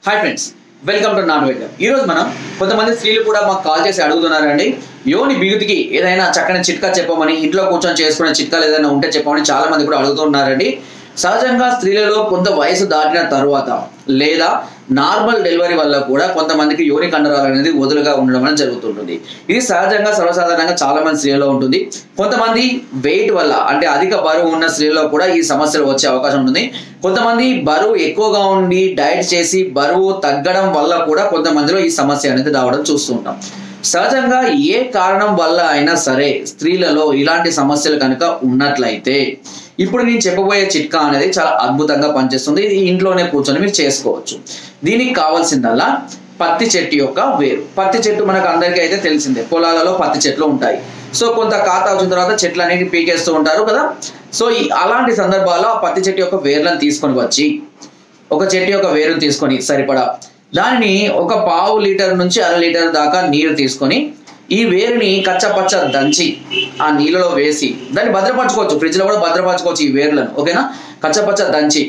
Hi friends, welcome to non welcome. ఈ రోజు మనం కొంతమంది స్త్రీలు కూడా మాకు కాల్ చేసి అడుగుతున్నారండి, యోని బిగుతికి ఏదైనా చక్కని చిట్కా చెప్పమని, ఇంట్లో కూర్చొని చేసుకునే చిట్కాలు ఏదైనా ఉంటే చెప్పమని చాలా మంది కూడా అడుగుతున్నారండి. సహజంగా స్త్రీలలో కొంత వయసు దాటిన తర్వాత లేదా నార్మల్ డెలివరీ వల్ల కూడా కొంతమందికి యోని కండరాలు అనేది వదులుగా ఉండడం అనేది జరుగుతుంటుంది. ఇది సహజంగా సర్వసాధారణంగా చాలా మంది స్త్రీలలో ఉంటుంది. కొంతమంది వెయిట్ వల్ల అంటే అధిక బరువు ఉన్న స్త్రీలలో కూడా ఈ సమస్యలు వచ్చే అవకాశం ఉంటుంది. కొంతమంది బరువు ఎక్కువగా ఉండి డైట్ చేసి బరువు తగ్గడం వల్ల కూడా కొంతమందిలో ఈ సమస్య అనేది రావడం చూస్తూ ఉంటాం. సహజంగా ఏ కారణం వల్ల అయినా సరే స్త్రీలలో ఇలాంటి సమస్యలు కనుక ఉన్నట్లయితే ఇప్పుడు నేను చెప్పబోయే చిట్కా అనేది చాలా అద్భుతంగా పనిచేస్తుంది. ఇది ఇంట్లోనే కూర్చొని మీరు చేసుకోవచ్చు. దీనికి కావాల్సిందల్లా పత్తి చెట్టు యొక్క వేరు. పత్తి చెట్టు మనకు అందరికీ అయితే తెలిసిందే, పొలాలలో పత్తి చెట్లు ఉంటాయి. సో కొంత ఖాతా వచ్చిన తర్వాత చెట్లు అనేవి పీకేస్తూ ఉంటారు కదా. సో అలాంటి సందర్భాల్లో ఆ పత్తి చెట్టు యొక్క వేర్లను తీసుకొని వచ్చి, ఒక చెట్టు యొక్క వేరును తీసుకొని సరిపడా దానిని ఒక పావు లీటర్ నుంచి అర లీటర్ దాకా నీరు తీసుకొని ఈ వేరుని కచ్చపచ్చ దంచి ఆ నీళ్ళలో వేసి దాన్ని భద్రపరచుకోవచ్చు, ఫ్రిడ్జ్లో కూడా భద్రపరచుకోవచ్చు ఈ వేర్లను. ఓకేనా, కచ్చపచ్చ దంచి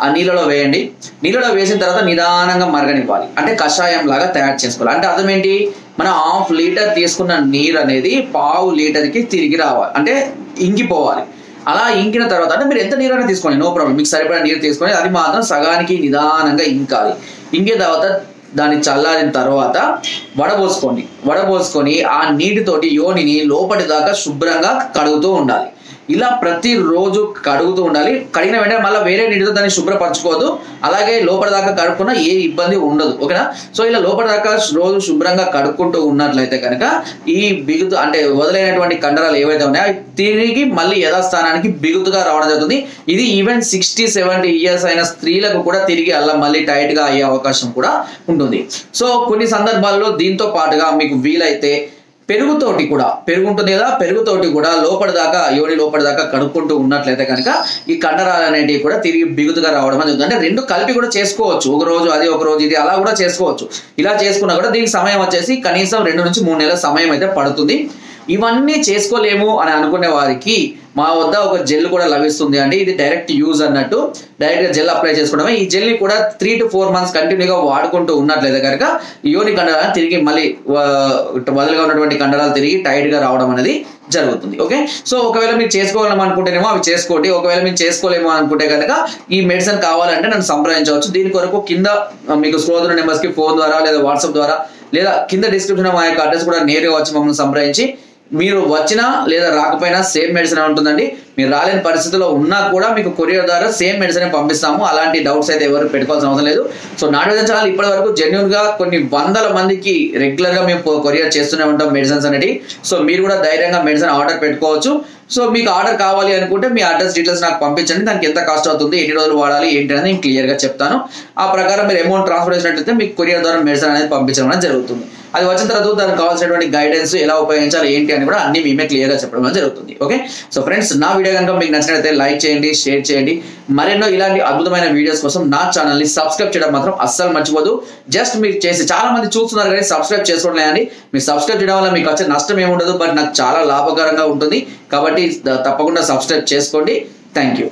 ఆ నీళ్ళలో వేయండి. నీళ్ళలో వేసిన తర్వాత నిదానంగా మరగనివ్వాలి, అంటే కషాయం లాగా తయారు చేసుకోవాలి. అంటే అర్థం ఏంటి, మనం హాఫ్ లీటర్ తీసుకున్న నీరు అనేది పావు లీటర్కి తిరిగి రావాలి, అంటే ఇంకిపోవాలి. అలా ఇంకిన తర్వాత అంటే మీరు ఎంత నీరైనా తీసుకోండి, నో ప్రాబ్లం. మీకు సరిపడా నీరు తీసుకొని అది మాత్రం సగానికి నిదానంగా ఇంకాలి. ఇంకిన తర్వాత దాన్ని చల్లారిన తర్వాత వడబోసుకొని ఆ నీటితోటి యోనిని లోపటి దాకా శుభ్రంగా కడుగుతూ ఉండాలి. ఇలా ప్రతిరోజు కడుగుతూ ఉండాలి. కడిగిన వెంటనే మళ్ళీ వేరే నీటితో దాన్ని శుభ్రపరచుకోవద్దు. అలాగే లోపల దాకా కడుక్కున్నా ఏ ఇబ్బంది ఉండదు. ఓకేనా. సో ఇలా లోపల దాకా రోజు శుభ్రంగా కడుక్కుంటూ ఉన్నట్లయితే కనుక ఈ బిగుతు అంటే వదిలేనటువంటి కండరాలు ఏవైతే ఉన్నాయో అవి తిరిగి మళ్ళీ యథాస్థానానికి బిగుతుగా రావడం జరుగుతుంది. ఇది ఈవెన్ 60-70 ఇయర్స్ అయిన స్త్రీలకు కూడా తిరిగి అలా మళ్ళీ టైట్ గా అయ్యే అవకాశం కూడా ఉంటుంది. సో కొన్ని సందర్భాల్లో దీంతో పాటుగా మీకు వీలైతే పెరుగుతోటి కూడా, పెరుగు ఉంటుంది కదా, పెరుగుతోటి కూడా యోని లోపటి దాకా కడుక్కుంటూ ఉన్నట్లయితే కనుక ఈ కండరాలు అనేటివి కూడా తిరిగి బిగుతుగా రావడం అనేది అంటే రెండు కలిపి కూడా చేసుకోవచ్చు. ఒక రోజు అది, ఒక రోజు ఇది, అలా కూడా చేసుకోవచ్చు. ఇలా చేసుకున్నా కూడా దీనికి సమయం వచ్చేసి కనీసం 2 నుంచి 3 నెలల సమయం అయితే పడుతుంది. ఇవన్నీ చేసుకోలేము అని అనుకునే వారికి మా వద్ద ఒక జెల్ కూడా లభిస్తుంది అండి. ఇది డైరెక్ట్ యూజ్ అన్నట్టు, డైరెక్ట్ గా జెల్ అప్లై చేసుకోవడమే. ఈ జెల్ ని కూడా 3 to 4 months కంటిన్యూగా వాడుకుంటూ ఉన్నట్లయితే కనుక యోని కండరాలు తిరిగి మళ్ళీ వదులుగా ఉన్నటువంటి కండరాలు తిరిగి టైట్ గా రావడం అనేది జరుగుతుంది. ఓకే. సో ఒకవేళ మీరు చేసుకోవాలని అనుకుంటేనేమో అవి చేసుకోండి. ఒకవేళ మీరు చేసుకోలేమో అనుకుంటే కనుక ఈ మెడిసిన్ కావాలంటే నన్ను సంప్రదించవచ్చు. దీని కొరకు కింద మీకు స్క్రోల్ అవుతున్న నెంబర్స్ కి ఫోన్ ద్వారా లేదా వాట్సాప్ ద్వారా లేదా కింద డిస్క్రిప్షన్ మా యొక్క అడ్రస్ కూడా నేరుగా వచ్చి మమ్మల్ని సంప్రదించి మీరు వచ్చినా లేదా రాకపోయినా సేమ్ మెడిసిన్ ఉంటుందండి. మీరు రాలేని పరిస్థితిలో ఉన్నా కూడా మీకు కొరియర్ ద్వారా సేమ్ మెడిసిన్ పంపిస్తాము. అలాంటి డౌట్స్ అయితే ఎవరు పెట్టుకోవాల్సిన అవసరం లేదు. సో నాట్ వెల్ ఛానల్ ఇప్పటి వరకు జెన్యూన్ గా కొన్ని వందల మందికి రెగ్యులర్ గా మేము కొరియర్ చేస్తూనే ఉంటాం మెడిసిన్స్ అనేవి. సో మీరు కూడా ధైర్యంగా మెడిసిన్ ఆర్డర్ పెట్టుకోవచ్చు. సో మీకు ఆర్డర్ కావాలి అనుకుంటే మీ అడ్రస్ డీటెయిల్స్ నాకు పంపించండి. దానికి ఎంత కాస్ట్ అవుతుంది, ఎన్ని రోజులు వాడాలి ఏంటి అనేది నేను క్లియర్ గా చెప్తాను. ఆ ప్రకారం మీరు అమౌంట్ ట్రాన్స్ఫర్ చేసినట్లయితే మీకు కొరియర్ ద్వారా మెడిసిన్ అనేది పంపించడం అనేది జరుగుతుంది. అది వచ్చిన తర్వాత దానికి కావాల్సినటువంటి గైడెన్స్ ఎలా ఉపయోగించాలి ఏంటి అని కూడా అన్ని మేమే క్లియర్ గా చెప్పడం జరుగుతుంది. ఓకే. సో ఫ్రెండ్స్, నా వీడియో కనుక మీకు నచ్చినట్లయితే లైక్ చేయండి, షేర్ చేయండి. మరెన్నో ఇలాంటి అద్భుతమైన వీడియోస్ కోసం నా ఛానల్ ని సబ్స్క్రైబ్ చేయడం మాత్రం అస్సలు మర్చిపోదు. జస్ట్ మీరు చేసి చాలా మంది చూస్తున్నారు కానీ సబ్స్క్రైబ్ చేసుకోవట్లేదండి. మీరు సబ్స్క్రైబ్ చేయడం వల్ల మీకు వచ్చే నష్టం ఏముండదు, బట్ నాకు చాలా లాభకరంగా ఉంటుంది. కాబట్టి తప్పకుండా సబ్స్క్రైబ్ చేసుకోండి. Thank you.